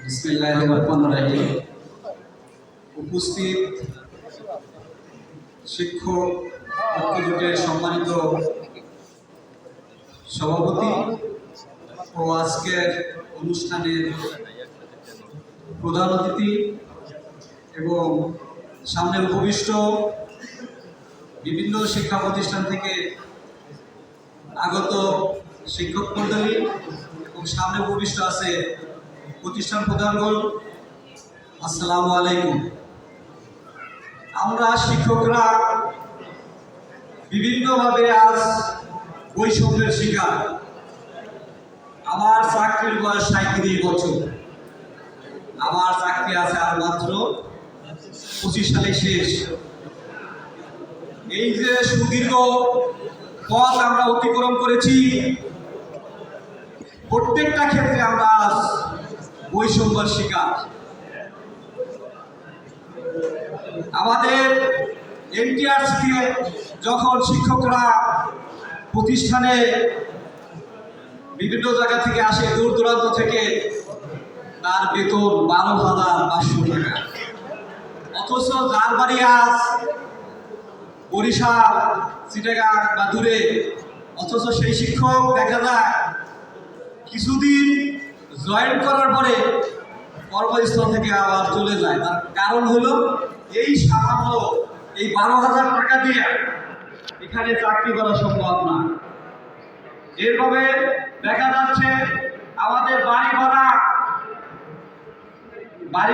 বিসমিল্লাহির রহমানির রহিম। উপস্থিত শিক্ষক ঐক্য জোটের সম্মানিত সভাপতি ও আজকের অনুষ্ঠানের প্রধান অতিথি এবং সামনে উপবিষ্ট বিভিন্ন শিক্ষা প্রতিষ্ঠান থেকে আগত শিক্ষক মণ্ডলী এবং সামনে উপবিষ্ট আছে প্রতিষ্ঠান প্রধানগণ, আসসালামু আলাইকুম। আমরা শিক্ষকরা বিভিন্নভাবে আজ বৈষম্যের শিকার। আমার চাকরির বয়স 37 বছর, আমার চাকরি আছে আর মাত্র 25 সালে শেষ। এই যে সুদীর্ঘ পথ আমরা অতিক্রম করেছি, প্রত্যেকটা ক্ষেত্রে আমরা আজ বৈষম্যের শিকার। আমাদের এনটিআরসি যখন শিক্ষকরা প্রতিষ্ঠানে বিভিন্ন জায়গা থেকে আসে, দূর দূরান্ত থেকে, তার বেতন 12,500 টাকা। অথচ যার বাড়ি আজ বরিশাল, চিটাগাং বা দূরে, অথচ সেই শিক্ষক দেখা যায় কিছুদিন জয়েন করার পরে কর্মস্থল থেকে আবার চলে যায়। তার কারণ হলো এই সামান্য এই 12,000 টাকা দিয়ে এখানে চাকরি করা সম্ভব না। এরভাবে দেখা যাচ্ছে আমাদের বাড়ি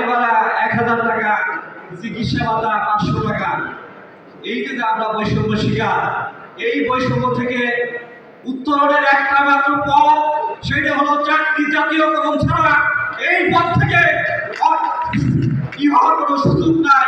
ভাড়া 1,000 টাকা, চিকিৎসা ভাতা 500 টাকা। এই যে আমরা বৈষম্য শিকার, এই বৈষম্য থেকে উত্তরণের একটা মাত্র পথ, সেটা হলো চাকরি জাতীয়করণ ছাড়া এই পথ থেকে কি হওয়ার কোনো সুযোগ নাই।